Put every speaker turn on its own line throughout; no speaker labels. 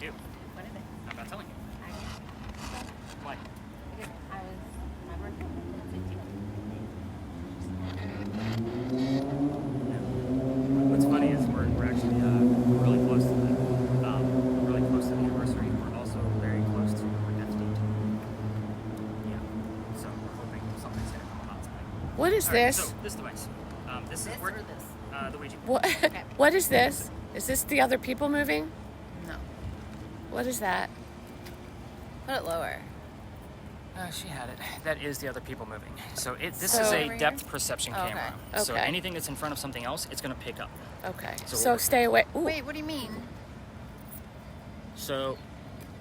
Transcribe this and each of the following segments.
do.
What is it?
I'm not telling you.
I can't.
Why?
Because my birthday
What's funny is we're actually really close to the anniversary. We're also very close to our death date. Yeah. So we're hoping something's gonna come about tonight.
What is
All right,
this?
so this device. This
This
is
or this?
the Ouija board.
What?
Okay.
What is this? Is this the other people moving?
No.
What is that?
Put it lower.
She had it. That is the other people moving. So this
So-
is
Over
a
here?
depth perception
Okay.
camera. So
Okay.
anything that's in front of something else, it's going to pick up.
Okay.
So
So
we're-
stay away. Ooh.
Wait, what do you mean?
So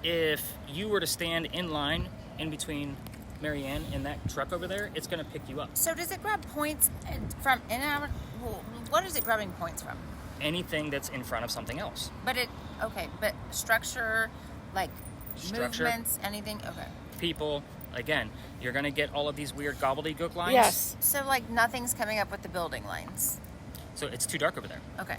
if you were to stand in line in between Marianne and that truck over there, it's going to pick you up.
So does it grab points from in and out? What is it grabbing points from?
Anything that's in front of something else.
But but structure, like
Structure.
movements, anything? Okay.
People, again, you're going to get all of these weird gobbledygook lines.
Yes.
So like nothing's coming up with the building lines.
So it's too dark over there.
Okay.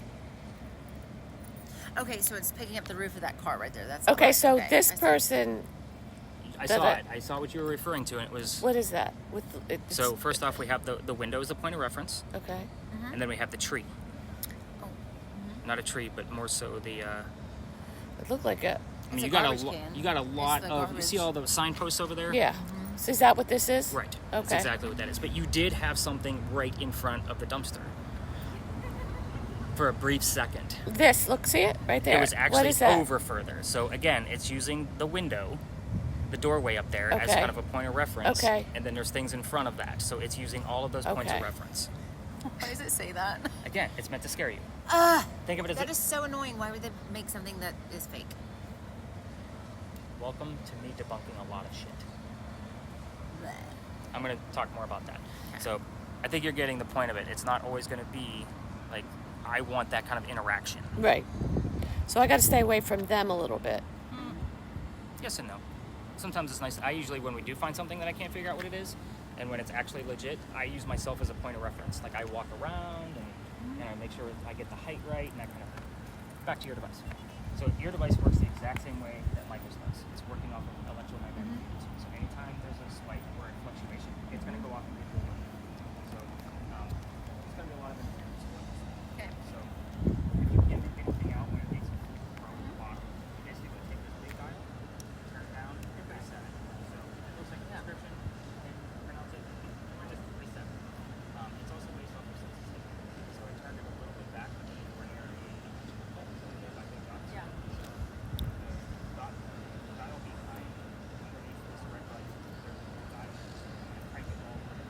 Okay, so it's picking up the roof of that car right there. That's
Okay.
right.
So
Okay,
this
I see.
person.
I
Does
saw
it-
it. I saw what you were referring to, and it was...
What is that? With it's,
So first off, we have the window as the point of reference,
Okay.
and then we have the tree.
Oh.
Not a tree, but more so the...
It looked like a.
I mean,
It's a
you got
garbage
a
can.
you got a lot
the
of... You see
garbage.
all the signposts over there?
Yeah. So is that what this is?
Right. That's
Okay.
exactly what that is. But you did have something right in front of the dumpster. For a brief second.
This. Look. See it right there.
It was
What
actually
is that?
over further. So again, it's using the window, the doorway up there, as
Okay.
kind of a point of reference.
Okay.
And then there's things in front of that. So it's using all of those points of
Okay.
reference.
Why does it say that?
Again, it's meant to scare you. Think of it as
That is so annoying. Why would they make something that is fake?
welcome to me debunking a lot of shit.
Bleh.
I'm going to talk more about that. So I think you're getting the point of it. It's not always going to be like, I want that kind of interaction.
Right. So I got to stay away from them a little bit.
Yes and no. Sometimes it's nice. I usually, when we do find something that I can't figure out what it is, and when it's actually legit, I use myself as a point of reference. Like I walk around and I make sure I get the height right and that kind of thing. Back to your device. So your device works the exact same way that Michael's does. It's working off of electromagnetic fields. So anytime there's a spike or a fluctuation, it's going to go off and give you a warning. So it's going to be a lot of interference.
Okay.
So if you get anything out when it makes it from the bottom, you basically going to take this big dial, turn it down, and reset it. So it looks like a description, and pronounce it, or just reset it. It's also based off of sensitivity. So I turned it a little bit back, but then we're near a pulse, so we get like big dots.
Yeah.
So the dial behind, underneath this red light, there's a little dial. And crank it all the way.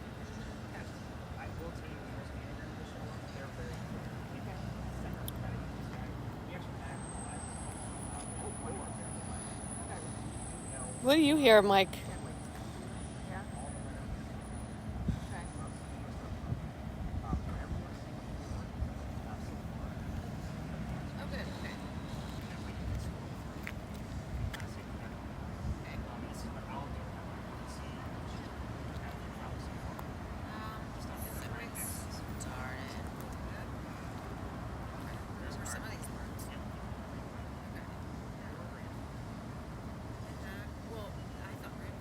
I will tell you, when there's an anagram to show up, they're very quick. We can send them kind of this guy. We actually had one more there. You know,
What do you hear, Mike?
Yeah.
all the way up.
Okay. Oh, good. Okay. Darn it. Those were some of these words. Okay. Well, I thought red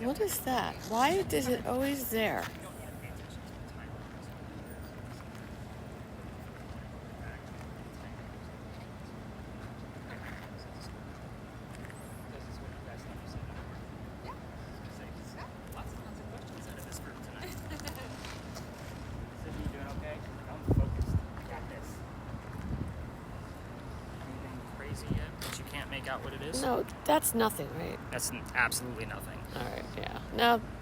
What is that? Why is it always there?
Out what it is?
No, that's nothing, right?
That's absolutely nothing.
All right, yeah.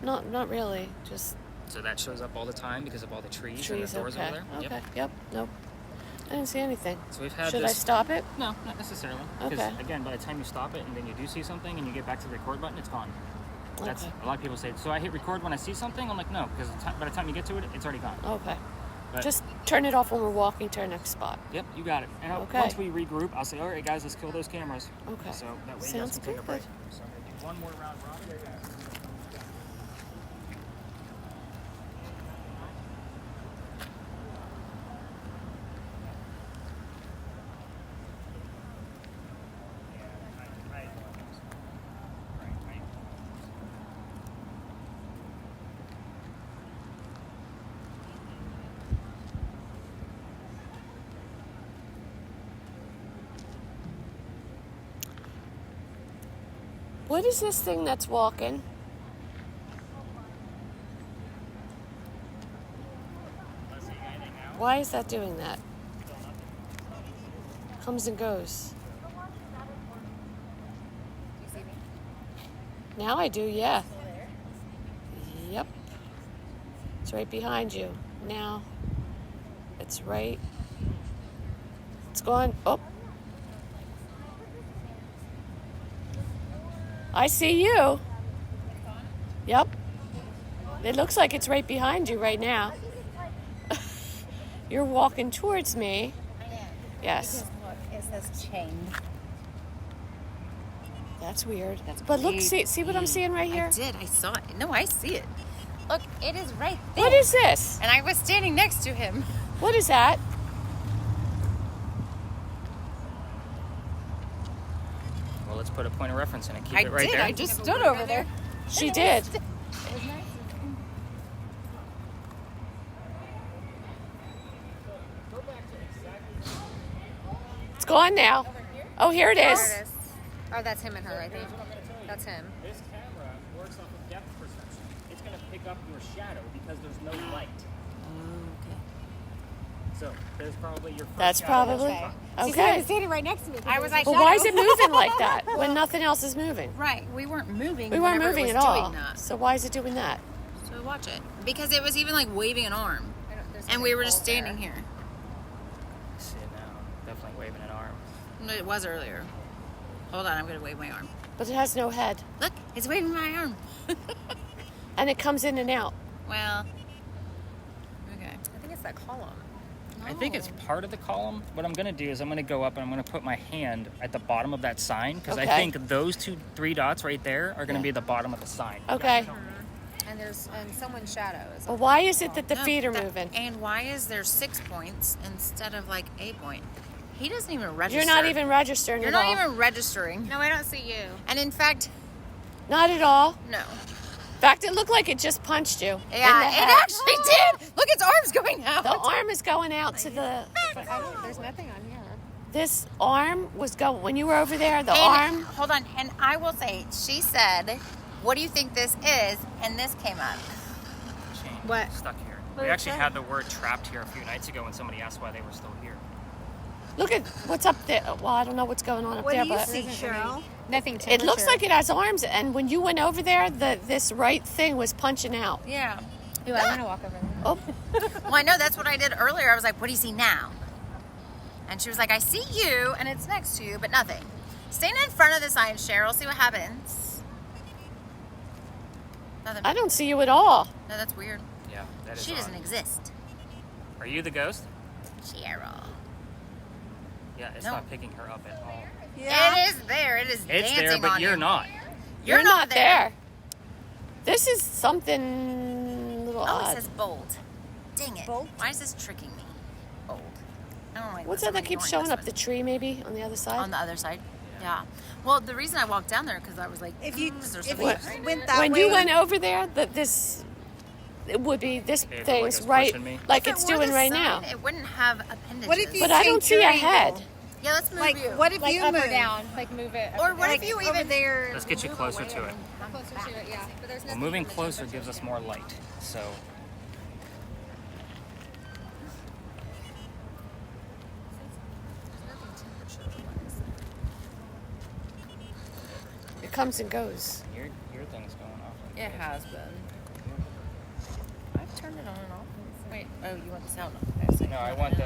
No, not really. Just
So that shows up all the time because of all the trees and the
trees.
doors
Okay.
over there.
Okay. Yep. Nope. I didn't see anything.
So we've had
Should
this.
I stop it?
No, not necessarily. Because
Okay.
again, by the time you stop it and then you do see something and you get back to the record button, it's gone. That's
Okay.
a lot of people say. So I hit record when I see something. I'm like, no, because by the time you get to it, it's already gone.
Okay.
But,
Just turn it off when we're walking to our next spot.
Yep, you got it. And
Okay.
once we regroup, I'll say, all right, guys, let's kill those cameras.
Okay.
So that way
Sounds
you guys can take a
good.
break. So I'm gonna do one more round robin.
What is this thing that's walking? Why is that doing that? Comes and goes. Now I do, yeah. Yep. It's right behind you. Now it's right. It's gone. Oh. I see you. Yep. It looks like it's right behind you right now. You're walking towards me. Yes.
Look, it says chained.
That's weird.
That's
but look,
creepy.
see what I'm seeing right here?
I did. I saw it. No, I see it. Look, it is right there.
What is this?
And I was standing next to him.
What is that?
Well, let's put a point of reference in and keep
I
it right
did.
there.
I just stood over there.
She did.
It was nice.
It's gone now. Oh, here it
There
is.
it is. Oh, that's him and her, I think. That's him.
This camera works off of depth perception. It's going to pick up your shadow because there's no light. So there's probably your first
That's
shadow.
probably.
She said
Okay.
standing right next to me.
I was like,
But why is it moving like that when nothing else is moving?
Right, we weren't moving.
We weren't
whenever it
moving
was
at all.
doing that.
So why is it doing that?
So watch it. Because it was even like waving an arm. And we were just standing here.
I see it now. Definitely waving an arm.
No, it was earlier. Hold on, I'm going to wave my arm.
But it has no head.
Look, it's waving my arm.
And it comes in and out.
Well, okay.
I think it's that column.
I think it's part of the column. What I'm going to do is I'm going to go up and I'm going to put my hand at the bottom of that sign because I
Okay.
think those three dots right there are going to be at the bottom of the sign.
Okay.
And someone's shadow is
Well, why is it that the
No,
feet are
that-
moving?
And why is there 6 points instead of like a point? He doesn't even register.
You're not even registering
You're
at
not
all.
even registering.
No, I don't see you.
And in fact,
Not at all.
no.
In fact, it looked like it just punched you. in the
Yeah, it
head.
actually did. Look, its arm's going out.
The arm is going out to the.
But I don't, there's nothing on here.
This arm was going when you were over there. The
And-
arm.
Hold on. And I will say, she said, "What do you think this is?" And this came up.
Chain
What?
Stuck here.
What
We
did it
actually
say?
had the word trapped here a few nights ago when somebody asked why they were still here.
Look at what's up there. Well, I don't know what's going on up
What
there,
do you
but
see, Cheryl? Nothing.
it looks like it has arms. And when you went over there, this right thing was punching out.
Yeah.
Ooh, I'm gonna walk over there.
Oh,
Well, I know that's what I did earlier. I was like, "What do you see now?" And she was like, "I see you, and it's next to you, but nothing." Stand in front of the sign, Cheryl. See what happens. Nothing.
I don't see you at all.
No, that's weird.
Yeah, that is
She doesn't
odd.
exist.
Are you the ghost?
Cheryl.
Yeah, it's
No.
not picking her up at all.
It is there. It is
It's
dancing
there, but
on
you're
you.
not.
You're not there.
This is something a little
Oh,
odd.
it says bold. Dang it.
Bold?
Why is this tricking me? Bold. I don't like
What's
this.
that that
I'm
keeps
ignoring
showing
this
up? The tree maybe on the other side?
one. On the other side? Yeah. Well, the reason I walked down there because I was like,
If you
is there
if
something
you
behind
went
it?
that
When
way,
you went over there, it would be this
It
thing's
was
right,
pushing me.
like
If
it's
it were
doing
the
right
sign,
now.
It wouldn't have appendages.
What if you
But I don't
change
see
your
a head.
angle?
Yeah, let's move
Like,
you.
what if
Like
you
up
move?
or down, like move it.
Or what
Like
if you
over
even
there?
Let's get you
move
closer
away
to it.
and come
Closer
back?
to it, yeah. But there's
Well,
nothing
moving
in the
closer
temperature
gives us
yet.
more light. So
It comes and goes.
your thing's going off.
It has been. I've turned it on and off. Wait. Oh, you want the sound on? Okay, so
No, I want the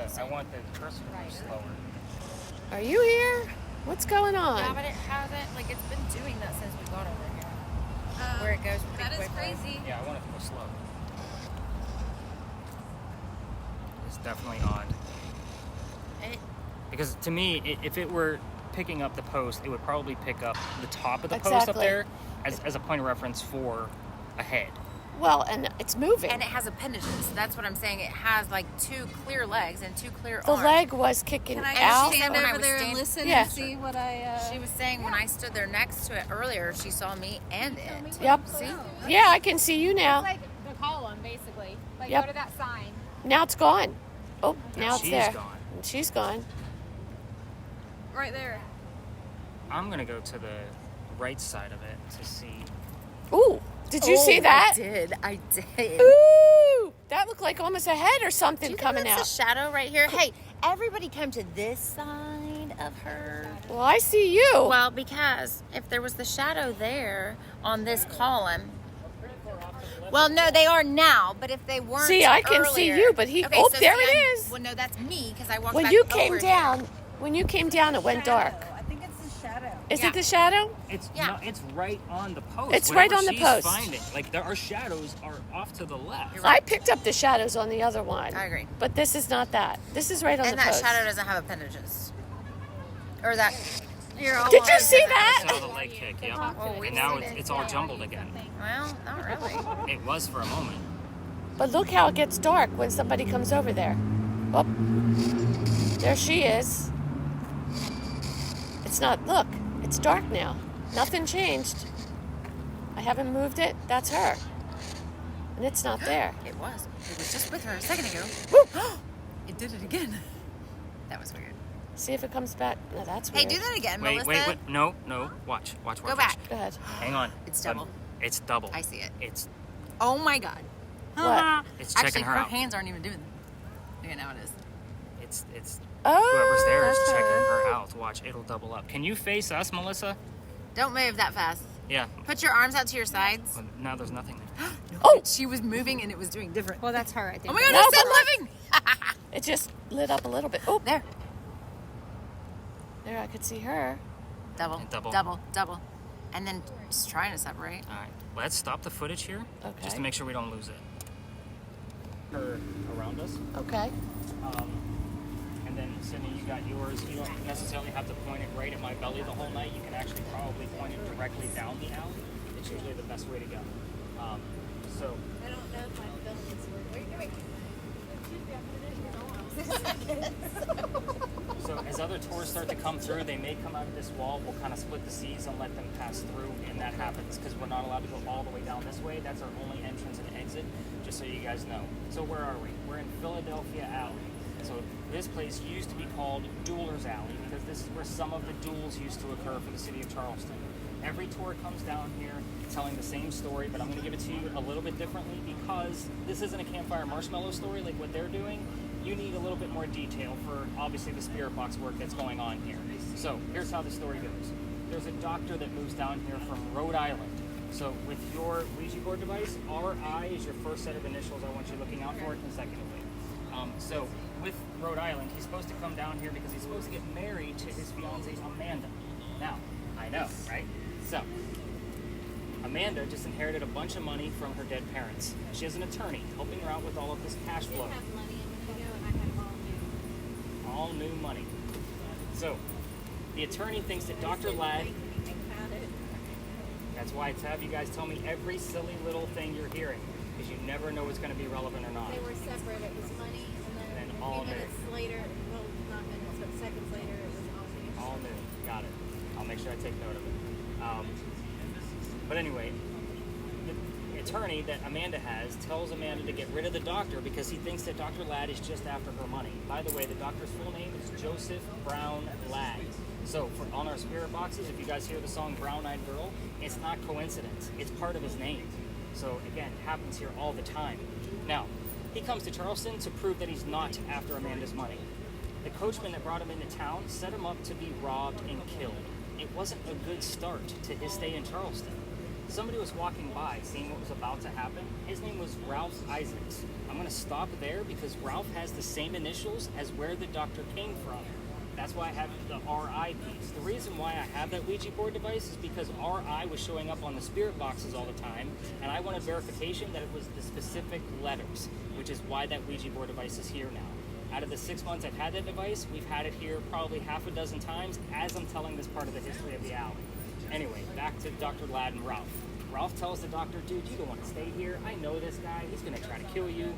cursor to move slower.
Are you here? What's going on?
Yeah, but it hasn't. Like it's been doing that since we got over here. Where it goes pretty quickly.
Yeah, I want it to go slow. It's definitely odd.
It,
Because to me, if it were picking up the post, it would probably pick up the top of the post up
Exactly.
there as a point of reference for a head.
Well, and it's moving.
and it has appendages. That's what I'm saying. It has like 2 clear legs and 2 clear
The
arms.
leg was kicking
Can I
out.
stand
When I
over
was
there and
stand-
listen
Yeah.
and see what I?
She was saying when I stood there next to it earlier, she saw me and it.
Yep.
See?
Yeah, I can see you
It's
now.
like the column, basically. Like
Yep.
go to that sign.
Now it's gone. Oh, now it's
She's
there.
gone.
And she's gone.
right there.
I'm gonna go to the right side of it to see.
Ooh, did you see that?
I did.
Ooh, that looked like almost a head or something
Do you think
coming
that's
out.
a shadow right here? Hey, everybody come to this side of her.
Well, I see you.
Well, because if there was the shadow there on this column. Well, no, they are now, but if they weren't
See, I can see
earlier-
you, but he- oh, there it is.
Well, no, that's me because I walked
when
back
you
over
came
here.
down, it went dark.
I think it's the shadow.
Is
Yeah.
it the shadow?
It's
Yeah.
no, it's right on the post.
It's right
Whatever
on the
she's
post.
Finding. Like our shadows are off to the left.
I picked up the shadows on the other one.
I agree.
But this is not that. This is right on
And
the
that
post.
shadow doesn't have appendages. Or that. You're all
Did you
on.
see
I
that?
saw the leg kick, yeah.
Oh, we
And now
see
it's all jumbled again.
Well, not really.
It was for a moment.
But look how it gets dark when somebody comes over there. Oh, there she is. It's not, look, it's dark now. Nothing changed. I haven't moved it. That's her. And it's not there.
It was. It was just with her a second ago.
Woo!
It did it again. That was weird.
See if it comes back. No, that's
Hey,
weird.
do that again,
Wait,
Melissa.
wait. No. Watch.
Go back.
Go ahead.
Hang on.
It's double.
It's double.
I see it.
It's
Oh my god.
What?
it's checking
Actually,
her
her
out.
hands aren't even doing that. Okay, now it is.
It's
Oh.
whoever's there is checking her out. Watch, it'll double up. Can you face us, Melissa?
Don't move that fast.
Yeah.
Put your arms out to your sides.
Well, now there's nothing there.
Oh!
She was moving and it was doing different.
Well, that's her, I think.
Oh my god,
No,
it's still
but
moving!
It just lit up a little bit. Oh,
There.
there, I could see her.
Double.
And double.
Double. Double. And then just trying to separate.
All right. Let's stop the footage here,
Okay.
just to make sure we don't lose it. Her around us.
Okay.
And then, Sydney, you got yours. You don't necessarily have to point it right at my belly the whole night. You can actually probably point it directly down the alley. It's usually the best way to go. So,
I don't know if my film is working.
so as other tours start to come through, they may come out of this wall. We'll kind of split the seas and let them pass through, and that happens because we're not allowed to go all the way down this way. That's our only entrance and exit, just so you guys know. So where are we? We're in Philadelphia Alley. So this place used to be called Duelers Alley because this is where some of the duels used to occur for the city of Charleston. Every tour comes down here telling the same story, but I'm going to give it to you a little bit differently because this isn't a campfire marshmallow story like what they're doing. You need a little bit more detail for obviously the spirit box work that's going on here. So here's how the story goes. There's a doctor that moves down here from Rhode Island. So with your Ouija board device, RI is your first set of initials I want you looking out for consecutively. So with Rhode Island, he's supposed to come down here because he's supposed to get married to his fiancée Amanda. Now, I know, right? So, Amanda just inherited a bunch of money from her dead parents. She has an attorney helping her out with all of this cash flow. All new money. So, the attorney thinks that Dr. Ladd, that's why I have you guys tell me every silly little thing you're hearing, because you never know what's going to be relevant or not.
They were separate. It was money, and then
all
a few
new.
minutes later, well, not minutes, but seconds later, it was all new.
All new. Got it. I'll make sure I take note of it. But anyway, the attorney that Amanda has tells Amanda to get rid of the doctor because he thinks that Dr. Ladd is just after her money. By the way, the doctor's full name is Joseph Brown Ladd. So on our spirit boxes, if you guys hear the song Brown Eyed Girl, it's not coincidence. It's part of his name. So again, it happens here all the time. Now, he comes to Charleston to prove that he's not after Amanda's money. The coachman that brought him into town set him up to be robbed and killed. It wasn't a good start to his stay in Charleston. Somebody was walking by, seeing what was about to happen. His name was Ralph Isaacs. I'm going to stop there because Ralph has the same initials as where the doctor came from. That's why I have the RI piece. The reason why I have that Ouija board device is because RI was showing up on the spirit boxes all the time, and I wanted verification that it was the specific letters, which is why that Ouija board device is here now. Out of the 6 months I've had that device, we've had it here probably half a dozen times as I'm telling this part of the history of the alley. Anyway, back to Dr. Ladd and Ralph. Ralph tells the doctor, dude, you don't want to stay here. I know this guy. He's going to try to kill you.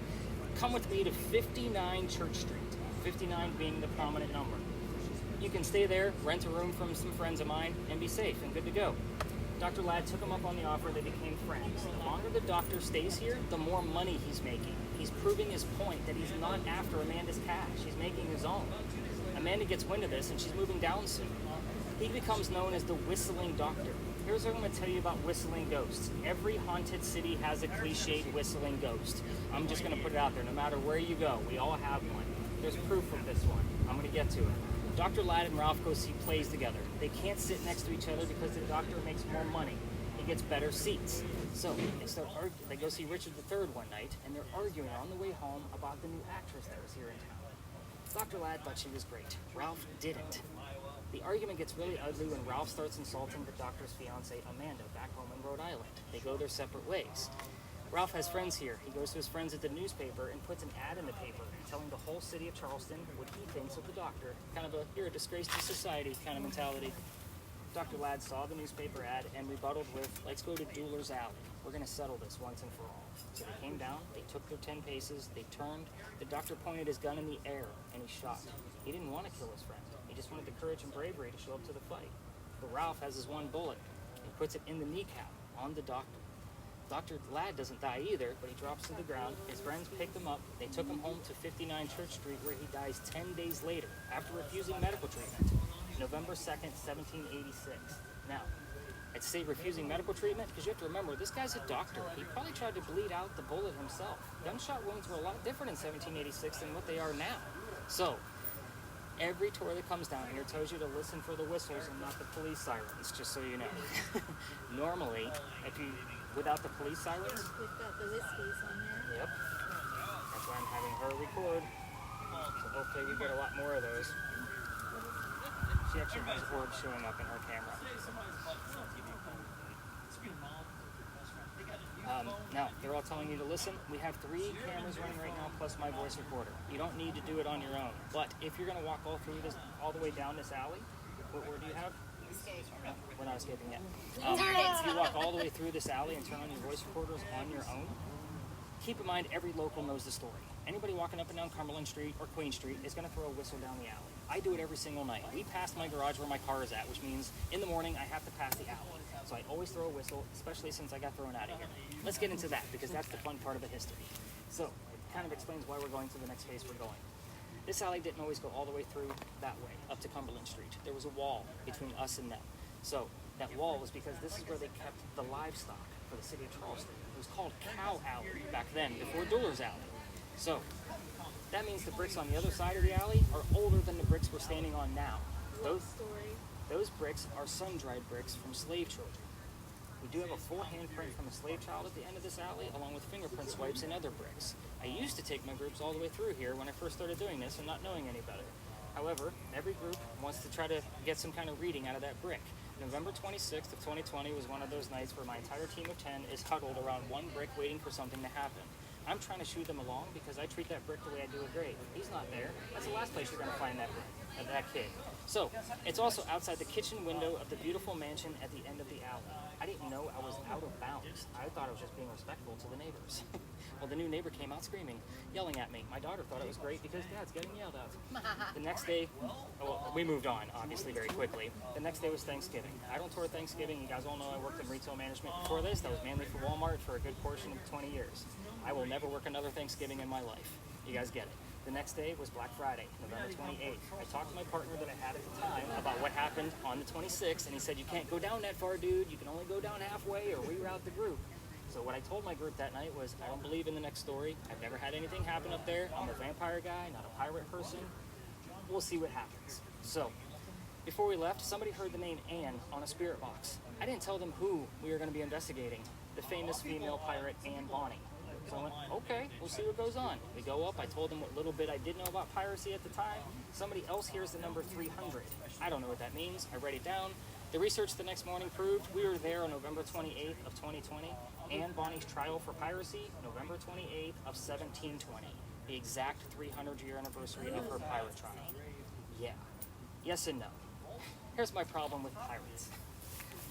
Come with me to 59 Church Street, 59 being the prominent number. You can stay there, rent a room from some friends of mine, and be safe and good to go. Dr. Ladd took him up on the offer. They became friends. The longer the doctor stays here, the more money he's making. He's proving his point that he's not after Amanda's cash. He's making his own. Amanda gets wind of this, and she's moving down soon. He becomes known as the Whistling Doctor. Here's what I'm going to tell you about whistling ghosts. Every haunted city has a cliched whistling ghost. I'm just going to put it out there. No matter where you go, we all have one. There's proof of this one. I'm going to get to it. Dr. Ladd and Ralph go see plays together. They can't sit next to each other because the doctor makes more money. He gets better seats. So they go see Richard III one night, and they're arguing on the way home about the new actress that was here in town. Dr. Ladd thought she was great. Ralph didn't. The argument gets really ugly when Ralph starts insulting the doctor's fiancée, Amanda, back home in Rhode Island. They go their separate ways. Ralph has friends here. He goes to his friends at the newspaper and puts an ad in the paper telling the whole city of Charleston what he thinks of the doctor. Kind of a, you're a disgrace to society kind of mentality. Dr. Ladd saw the newspaper ad and rebutted with, let's go to Dueler's Alley. We're going to settle this once and for all. So they came down, they took their 10 paces, they turned. The doctor pointed his gun in the air and he shot. He didn't want to kill his friend. He just wanted the courage and bravery to show up to the fight. But Ralph has his one bullet. He puts it in the kneecap on the doctor. Dr. Ladd doesn't die either, but he drops to the ground. His friends picked him up. They took him home to 59 Church Street, where he dies 10 days later after refusing medical treatment, November 2nd, 1786. Now, I'd say refusing medical treatment because you have to remember, this guy's a doctor. He probably tried to bleed out the bullet himself. Gunshot wounds were a lot different in 1786 than what they are now. So, every tour that comes down here tells you to listen for the whistles and not the police sirens, just so you know. Normally, without the police sirens,
We've got the whiskeys on there.
yep, that's why I'm having her record. So hopefully we get a lot more of those. She actually has orbs showing up in her camera. Now, they're all telling you to listen. We have 3 cameras running right now, plus my voice recorder. You don't need to do it on your own. But if you're going to walk all the way down this alley, what word do you have? No, we're not escaping yet. If you walk all the way through this alley and turn on your voice recorders on your own, keep in mind every local knows the story. Anybody walking up and down Cumberland Street or Queen Street is going to throw a whistle down the alley. I do it every single night. We pass my garage where my car is at, which means in the morning I have to pass the alley. So I always throw a whistle, especially since I got thrown out of here. Let's get into that because that's the fun part of the history. So it kind of explains why we're going to the next phase we're going. This alley didn't always go all the way through that way, up to Cumberland Street. There was a wall between us and them. So that wall was because this is where they kept the livestock for the city of Charleston. It was called Cow Alley back then, before Dueler's Alley. So that means the bricks on the other side of the alley are older than the bricks we're standing on now. Those bricks are sun-dried bricks from slave children. We do have a full handprint from a slave child at the end of this alley, along with fingerprint swipes and other bricks. I used to take my groups all the way through here when I first started doing this and not knowing any better. However, every group wants to try to get some kind of reading out of that brick. November 26th of 2020 was one of those nights where my entire team of 10 is huddled around one brick waiting for something to happen. I'm trying to shoo them along because I treat that brick the way I do a grave. He's not there. That's the last place you're going to find that brick, that kid. So, it's also outside the kitchen window of the beautiful mansion at the end of the alley. I didn't know I was out of bounds. I thought I was just being respectful to the neighbors. Well, the new neighbor came out screaming, yelling at me. My daughter thought it was great because Dad's getting yelled at. The next day, well, we moved on, obviously, very quickly. The next day was Thanksgiving. I don't tour Thanksgiving. You guys all know I worked in retail management before this. I was mainly for Walmart for a good portion of 20 years. I will never work another Thanksgiving in my life. You guys get it. The next day was Black Friday, November 28th. I talked to my partner that I had at the time about what happened on the 26th, and he said, you can't go down that far, dude. You can only go down halfway or reroute the group. So what I told my group that night was, I don't believe in the next story. I've never had anything happen up there. I'm a vampire guy, not a pirate person. We'll see what happens. So before we left, somebody heard the name Anne on a spirit box. I didn't tell them who we were going to be investigating. The famous female pirate Anne Bonny. So I went, okay, we'll see what goes on. We go up, I told them what little bit I did know about piracy at the time. Somebody else hears the number 300. I don't know what that means. I write it down. The research the next morning proved we were there on November 28th of 2020. Anne Bonny's trial for piracy, November 28th of 1720. The exact 300-year anniversary of her pirate trial. Yeah. Yes and no. Here's my problem with pirates.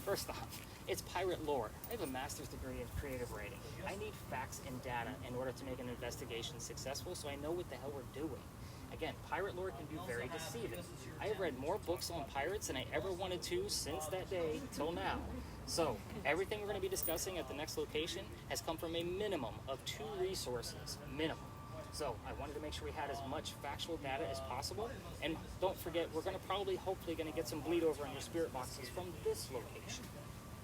First off, it's pirate lore. I have a master's degree in creative writing. I need facts and data in order to make an investigation successful so I know what the hell we're doing. Again, pirate lore can be very deceiving. I have read more books on pirates than I ever wanted to since that day till now. So, everything we're going to be discussing at the next location has come from a minimum of 2 resources. Minimum. So, I wanted to make sure we had as much factual data as possible. And don't forget, we're going to hopefully going to get some bleed over on your spirit boxes from this location.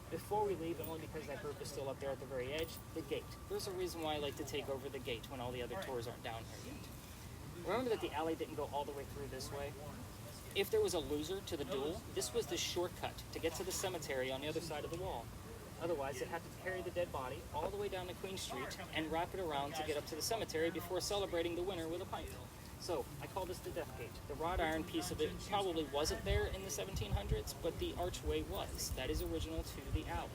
Before we leave, and only because that group is still up there at the very edge, the gate. There's a reason why I like to take over the gate when all the other tours aren't down here yet. Remember that the alley didn't go all the way through this way? If there was a loser to the duel, this was the shortcut to get to the cemetery on the other side of the wall. Otherwise, they'd have to carry the dead body all the way down to Queen Street and wrap it around to get up to the cemetery before celebrating the winner with a pint. So, I call this the Death Gate. The wrought iron piece of it probably wasn't there in the 1700s, but the archway was. That is original to the alley.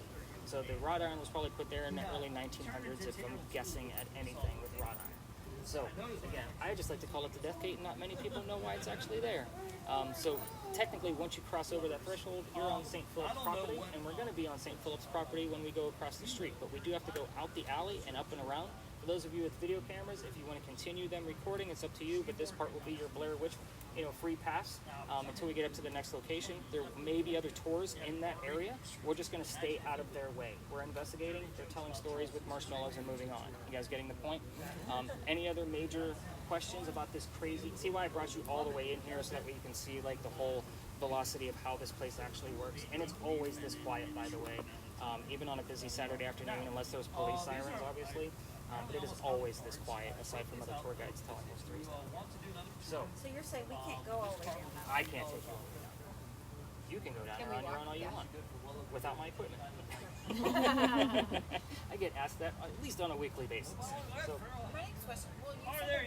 So the wrought iron was probably put there in the early 1900s, if I'm guessing at anything with wrought iron. So, again, I just like to call it the Death Gate, and not many people know why it's actually there. So, technically, once you cross over that threshold, you're on St. Philip's property, and we're going to be on St. Philip's property when we go across the street. But we do have to go out the alley and up and around. For those of you with video cameras, if you want to continue them recording, it's up to you, but this part will be your Blair Witch, free pass until we get up to the next location. There may be other tours in that area. We're just going to stay out of their way. We're investigating, they're telling stories with marshmallows and moving on. You guys getting the point? Any other major questions about this crazy? See why I brought you all the way in here so that way you can see like the whole velocity of how this place actually works. And it's always this quiet, by the way, even on a busy Saturday afternoon, unless there's police sirens, obviously. But it is always this quiet, aside from other tour guides telling those stories. So
you're saying we can't go all the way down?
I can't take you all the way down. You can go down there on your own all you want, without my equipment. I get asked that at least on a weekly basis. So,
My next question, well, you said that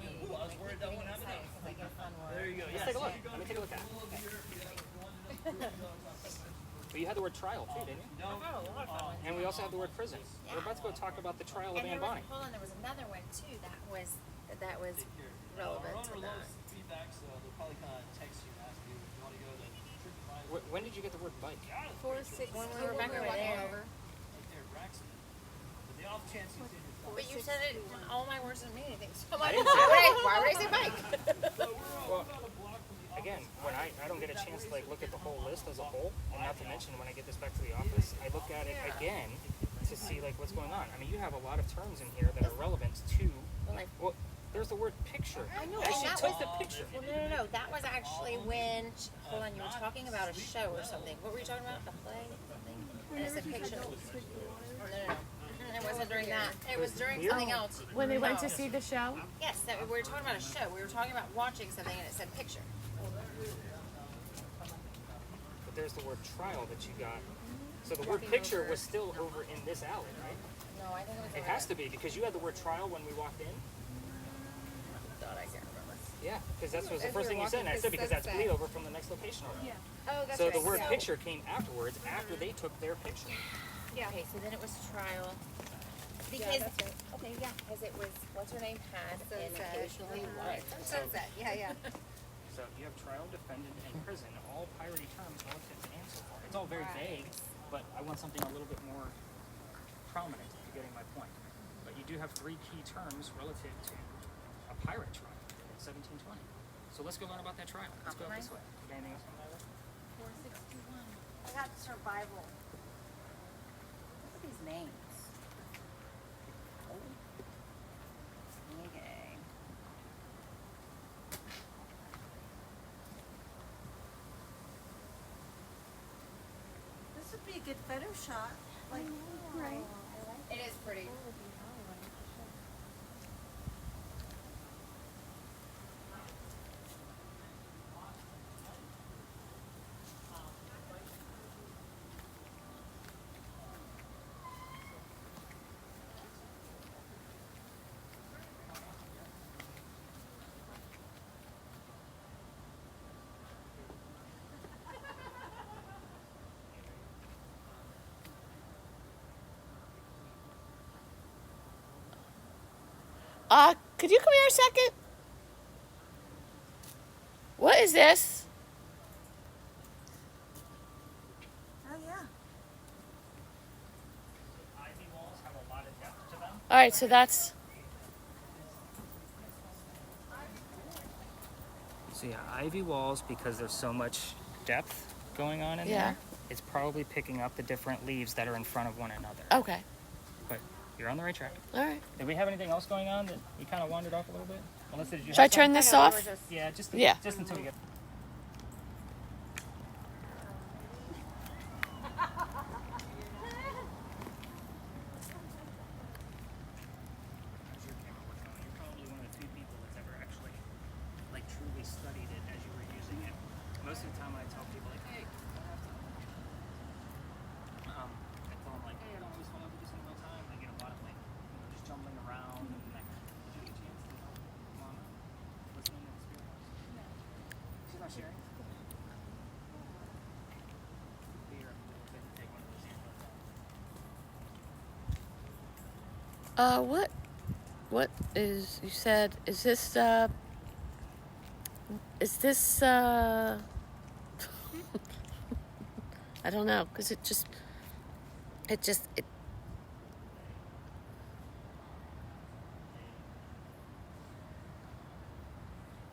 these words don't mean, like, we can't even say it because I get a fun word.
there you go. Let's take a look. Let me take a look at it. But you had the word trial too, didn't you?
I've had a lot of fun with
And we also have the word prison. We're about to go talk about the trial of
And
Anne
there was,
Bonny.
hold on, there was another one too that was relevant to that.
feedback, so they'll probably kind of text you and ask you if you want to go to TripAdvisor.
When did you get the word bike?
4, 6,
When we were back over there.
Right there, Braxton. But the off chance he's in your
But you said it, all my words didn't mean anything. So I'm
I
like,
didn't say
why would I say bike?
Well, again, when I don't get a chance to like look at the whole list as a whole, and not to mention when I get this back to the office, I look at it again to see like what's going on. I mean, you have a lot of terms in here that are relevant to. Well, there's the word picture.
I know,
I
and
should
that
took
was
the picture.
Well, no. That was actually when. Hold on, you were talking about a show or something. What were you talking about? A play? Something? And it said picture. No. It wasn't during that. It was during something else.
When they went
No.
to see the show?
Yes, that we were talking about a show. We were talking about watching something, and it said picture.
But there's the word trial that you got. So the word picture was still over in this alley, right?
No, I think it was.
It has to be because you had the word trial when we walked in.
God, I can't remember.
Yeah, because that was the
As
first
we
thing
were
you said, and I
walking,
said because
this
that's
says
bleed
that.
over from the next location over.
Yeah. Oh, that's
So
right.
the word
So-
picture came afterwards, after they took their picture.
Yeah.
Okay, so then it was trial.
Yeah,
Because
that's right.
okay, yeah, because it was what's her name had and
Sunset.
occasionally
Right.
Sunset. Yeah.
So you have trial, defendant, and prison, all piratey terms relative to and so far. It's all very vague, but I want something a little bit more prominent if you're getting my point. But but you do have 3 key terms relative to a pirate trial in 1720. So let's go learn about that trial. Let's go up this way. You got anything else on that?
461.
I got survival. Look at these names. Okay. This would be a good photo shot. Like, right?
It is pretty.
Could you come here a second? What is this?
Oh yeah.
Ivy walls have a lot of depth to them.
All right, so that's
So yeah, ivy walls, because there's so much depth going on in
Yeah.
there, it's probably picking up the different leaves that are in front of one another.
okay.
But you're on the right track.
All right.
Did we have anything else going on that we kind of wandered off a little bit? Melissa, did you
Should I
have
turn
something?
this
I know, we
off?
were just-
Yeah, just
Yeah.
just until we get. You're probably one of the few people that's ever actually like truly studied it as you were using it. Most of the time I tell people like, hey, I tell them like, hey, I don't always follow every single time. I get a lot of like, just jumbling around and like, did you get a chance to help Mama listening to the spirit house? No. She's not sharing? Be here a little bit and take one of those amulets out.
What is, you said, is this, I don't know, because it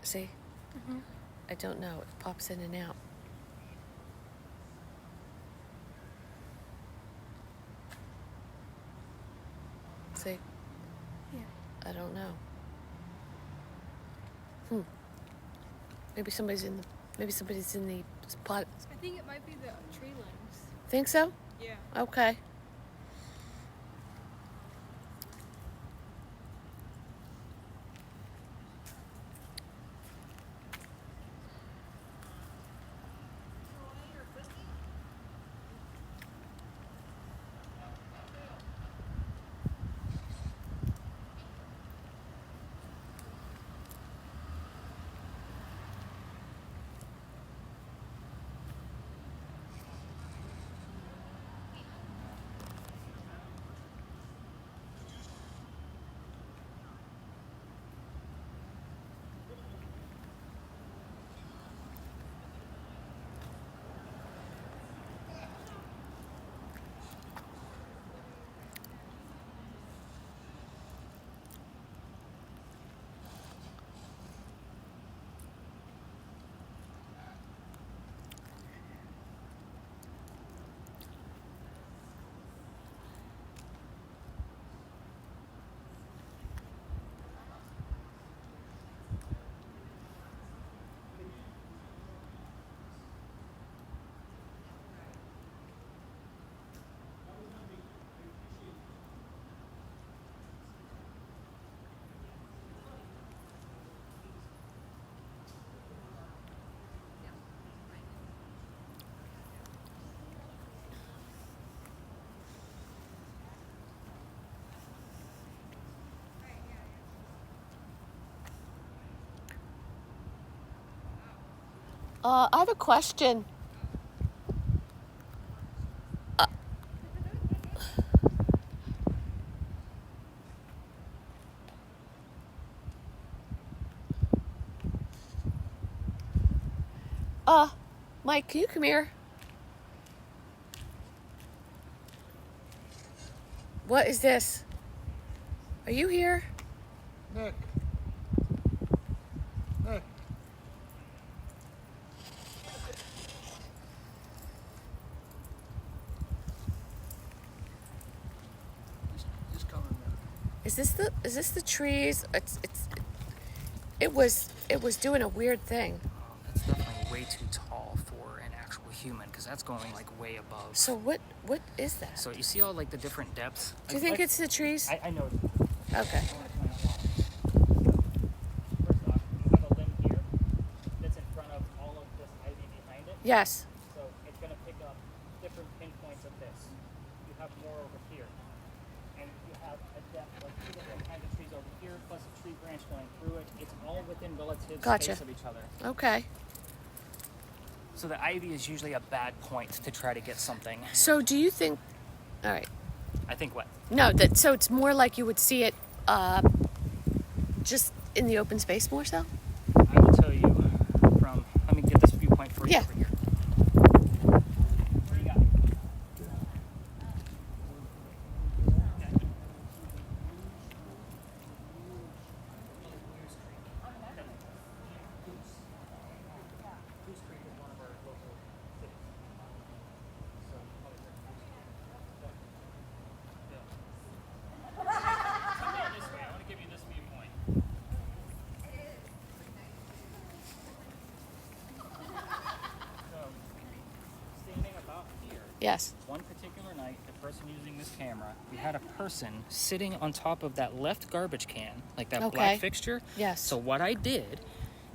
see? I don't know, it pops in and out. See?
Yeah.
I don't know. Maybe somebody's in the spot.
I think it might be the tree limbs.
Think so?
Yeah.
Okay. I have a question. Mike, can you come here? What is this? Are you here?
Nick. Nick. He's coming now.
Is this the trees? It was doing a weird thing.
That's definitely way too tall for an actual human because that's going like way above.
So what is that?
So you see all like the different depths?
Do you think it's the trees?
I know.
Okay.
First off, you have a limb here that's in front of all of this ivy behind it.
Yes.
So it's going to pick up different pinpoints of this. You have more over here. And you have a depth, like two different kinds of trees over here, plus a tree branch going through it. It's all within relative
Gotcha.
space of each other.
Okay.
So the ivy is usually a bad point to try to get something.
So do you think? All right.
I think what?
No. So it's more like you would see it just in the open space more so.
I will tell you from, let me get this viewpoint for you
Yeah.
over here. What do you got? Goose Creek is one of our local cities. So, come down this way. I want to give you this viewpoint. So, standing about here,
Yes.
one particular night, the person using this camera, we had a person sitting on top of that left garbage can, like that
Okay.
black fixture.
Yes.
So what I did,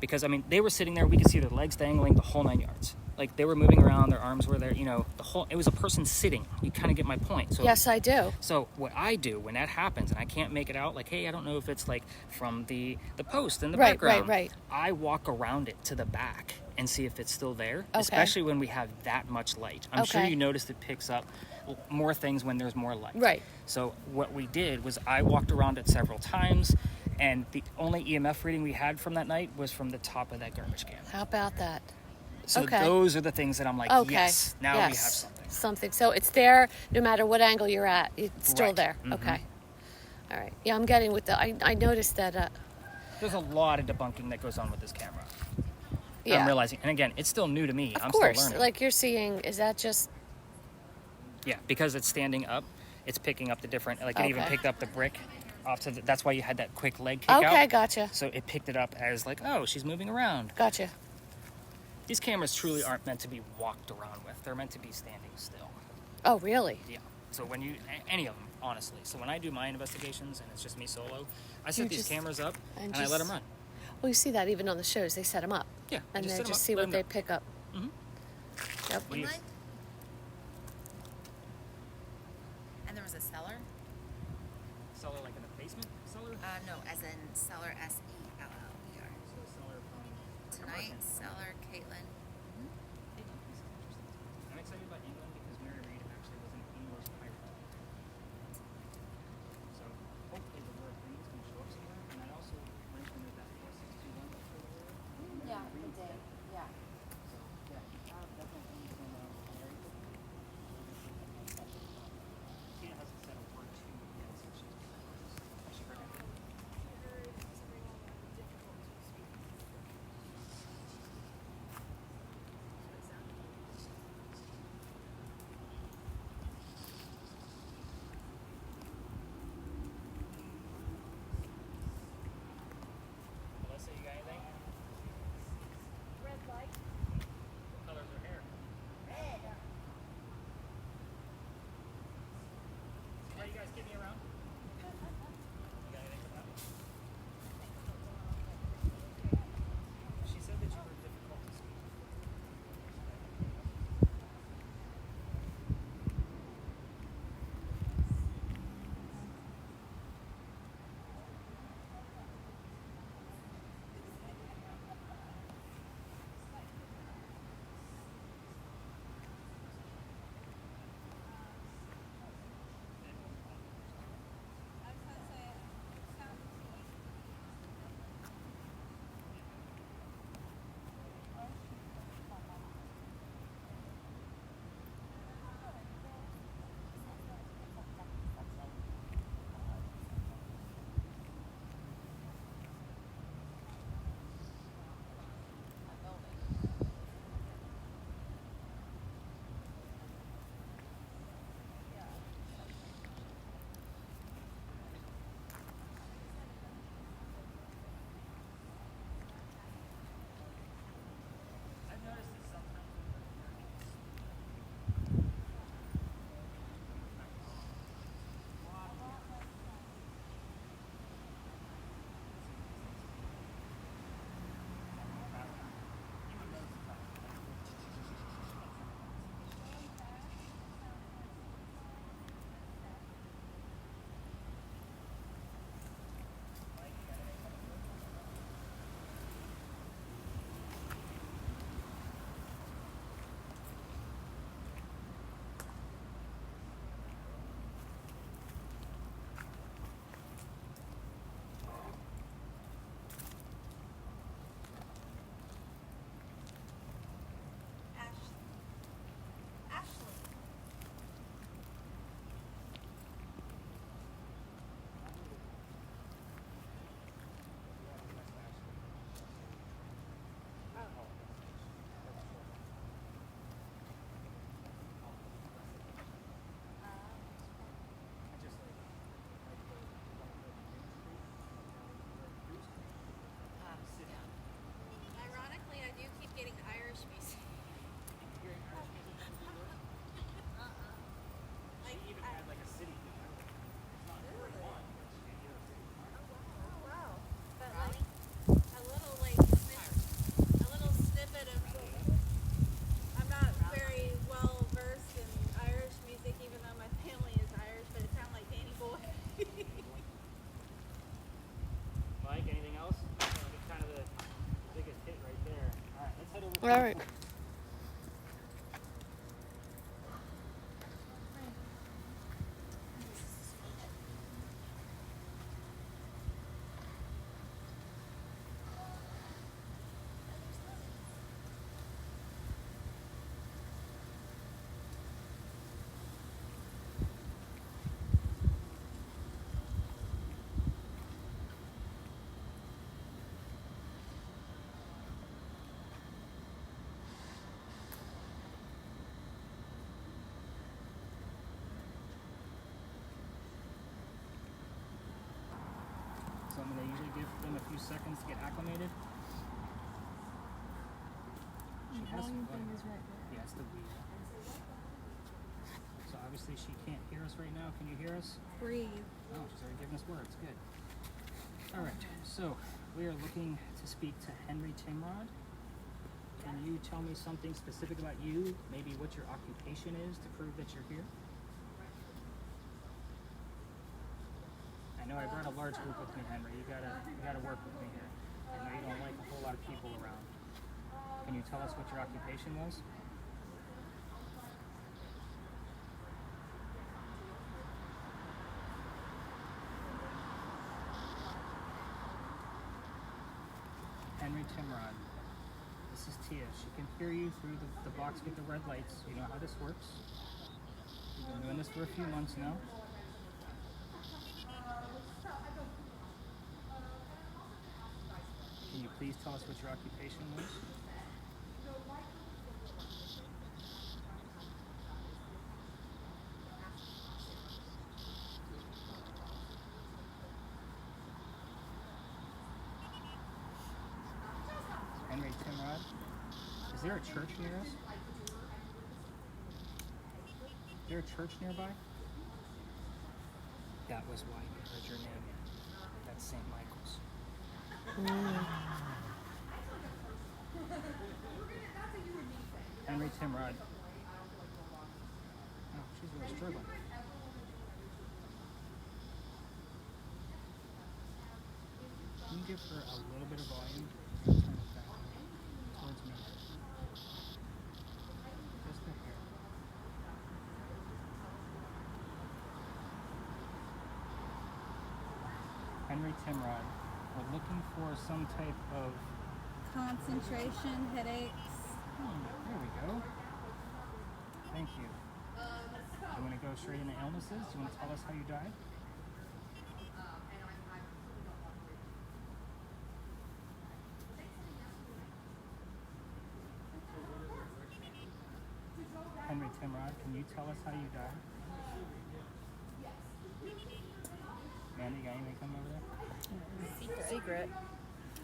because I mean, they were sitting there, we could see their legs dangling, the whole 9 yards. Like they were moving around, their arms were there, you know, it was a person sitting. You kind of get my point. So
Yes, I do.
so what I do when that happens and I can't make it out, like, hey, I don't know if it's like from the post in the
Right,
background.
right.
I walk around it to the back and see if it's still there,
Okay.
especially when we have that much light. I'm sure
Okay.
you noticed it picks up more things when there's more light.
Right.
So what we did was I walked around it several times, and the only EMF reading we had from that night was from the top of that garbage can.
How about that?
So
Okay.
those are the things that I'm like,
Okay.
yes, now
yes.
we have something.
Something. So it's there no matter what angle you're at. It's still
Right.
there.
Mhm.
Okay. All right. Yeah, I'm getting with the. I noticed that.
There's a lot of debunking that goes on with this camera.
Yeah.
I'm realizing, and again, it's still new to me.
Of
I'm
course,
still learning.
like you're seeing. Is that just?
Yeah, because it's standing up, it's picking up the different. Like it even
Okay.
picked up the brick off to. That's why you had that quick leg kick out.
Okay, gotcha.
So it picked it up as like, oh, she's moving around.
Gotcha.
These cameras truly aren't meant to be walked around with. They're meant to be standing still.
Oh, really?
Yeah. So when you any of them, honestly. So when I do my investigations and it's just me solo, I
You
set these
just-
cameras up and I
just-
let them run.
Well, you see that even on the shows, they set them up.
Yeah. I
And
set
they
'em
just
up,
see
let
what
'em
they
go.
pick up.
Mhm.
Yep.
What do you-
Inland? And there was a cellar?
Cellar like in the basement cellar?
No, as in cellar S-E-L-L-E-R.
So a cellar from
Tonight,
apartment.
cellar, Caitlin.
I'm excited about England because Mary Read actually was an English pirate. So hopefully the word Reed is going to show up somewhere. And I also mentioned that that 4621 was for the word.
Yeah, the day. Yeah.
So yeah, definitely some Mary. Tina hasn't said a word to me yet since she's been with us. Has she heard anything?
All right.
So I'm going to usually give them a few seconds to get acclimated. She has
Volume
fun.
thing is right there.
Yeah, it's the wheel. So obviously she can't hear us right now. Can you hear us?
Breathe.
Oh, she's already giving us words. Good. All right. So we are looking to speak to Henry Timrod. Can you tell me something specific about you? Maybe what your occupation is to prove that you're here? I know I brought a large group with me, Henry. You gotta work with me here. I know you don't like a whole lot of people around. Can you tell us what your occupation was? Henry Timrod. This is Tia. She can hear you through the box with the red lights. You know how this works. We've been doing this for a few months now. Can you please tell us what your occupation was? Henry Timrod. Is there a church near us? Is there a church nearby? That was why you heard your name. That's St. Michael's. Henry Timrod. Oh, she's really struggling. Can you give her a little bit of volume? Turn it back towards me. Just the hair. Henry Timrod. We're looking for some type of...
Concentration, headaches.
there we go. Thank you. You want to go straight into illnesses? Do you want to tell us how you died? Henry Timrod, can you tell us how you died? Mandy, you got anything coming over there?
Secret,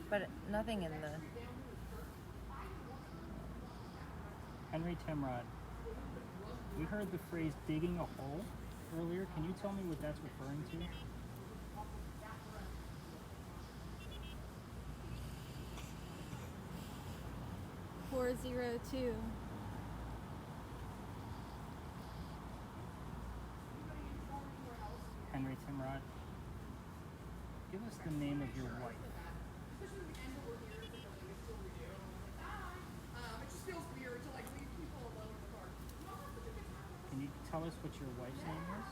but nothing in the.
Henry Timrod, we heard the phrase digging a hole earlier. Can you tell me what that's referring to?
$402.
Henry Timrod, give us the name of your wife. Can you tell us what your wife's name is?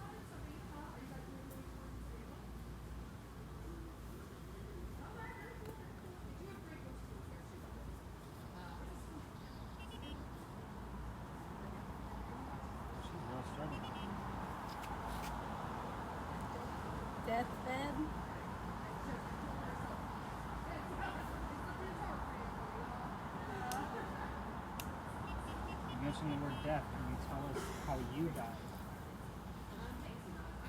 She's real struggling.
Deathbed.
You mentioned the word death. Can you tell us how you died?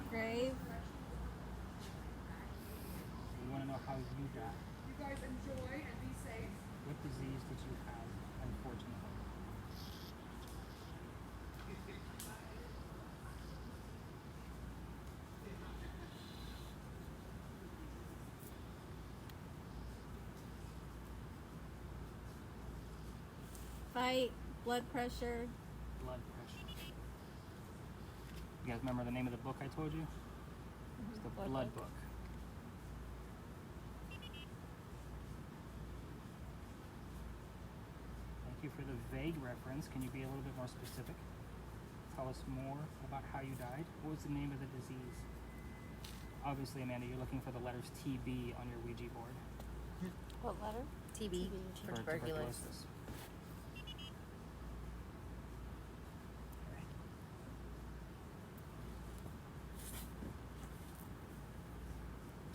Grave.
We want to know how you died.
You guys enjoy and be safe.
What disease did you have, unfortunately?
Fight. Blood pressure.
Blood pressure. You guys remember the name of the book I told you? It's the Blood Book. Thank you you for the vague reference. Can you be a little bit more specific? Tell us more about how you died. What was the name of the disease? Obviously, Amanda, you're looking for the letters TB on your Ouija board.
What letter?
TB for tuberculosis.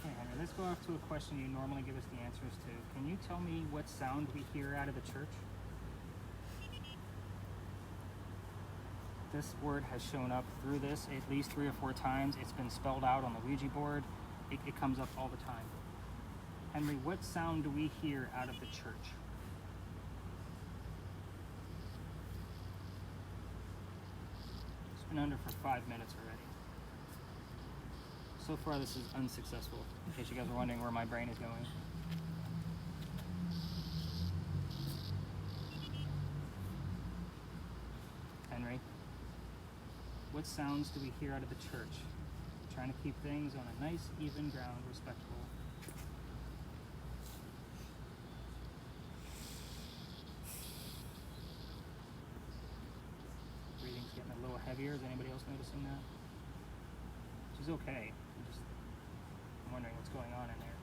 Okay, Henry, let's go off to a question you normally give us the answers to. Can you tell me what sound we hear out of the church? This word has shown up through this at least 3 or 4 times. It's been spelled out on the Ouija board. It comes up all the time. Henry, what sound do we hear out of the church? It's been under for 5 minutes already. So far, this is unsuccessful, in case you guys are wondering where my brain is going. Henry, what sounds do we hear out of the church? We're trying to keep things on a nice, even ground, respectful. Breathing's getting a little heavier. Is anybody else noticing that? She's okay. I'm wondering what's going on in there.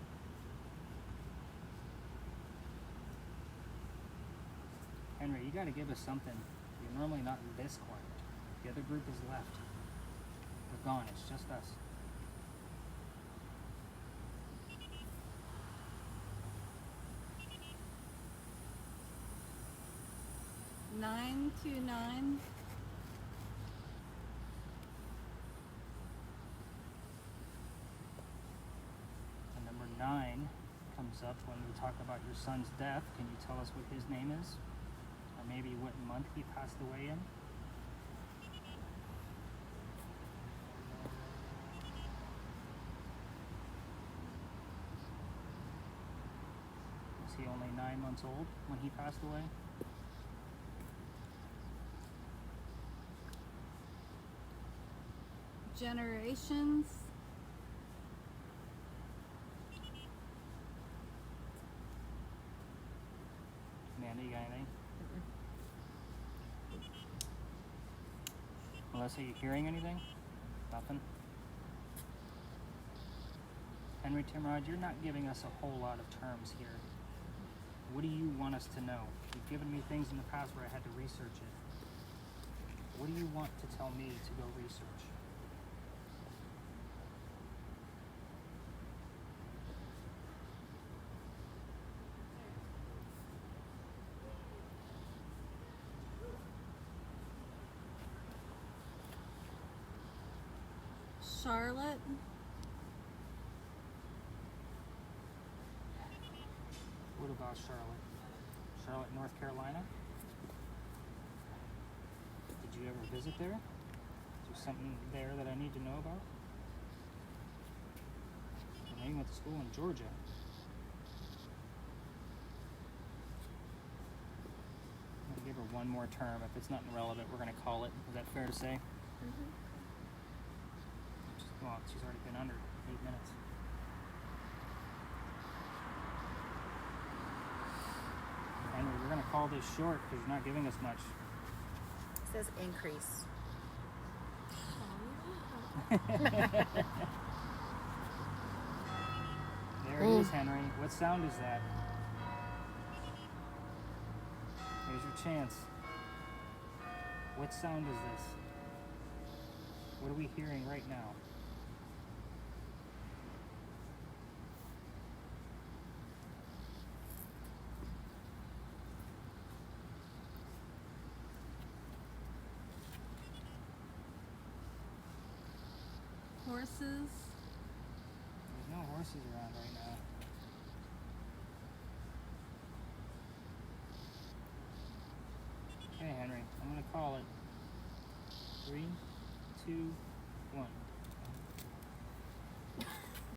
Henry, you gotta give us something. You're normally not this quiet. The other group is left. They're gone. It's just us.
Nine two nine.
And number 9 comes up when we talk about your son's death. Can you tell us what his name is? Or maybe what month he passed away in? Was he only 9 months old when he passed away?
Generations.
Amanda, you got anything? Melissa, you hearing anything? Nothing? Henry Timrod, you're not giving us a whole lot of terms here. What do you want us to know? You've given me things in the past where I had to research it. What do you want to tell me to go research?
Charlotte.
What about Charlotte? Charlotte, North Carolina? Did you ever visit there? Is there something there that I need to know about? I know you went to school in Georgia. I'm gonna give her one more term. If it's not relevant, we're gonna call it. Is that fair to say? Well, she's already been under 8 minutes. Henry, we're gonna call this short because you're not giving us much.
It says increase.
There it is, Henry. What sound is that? Here's your chance. What sound is this? What are we hearing right now?
Horses.
There's no horses around right now. Okay, Henry, I'm gonna call it. 3, 2, 1.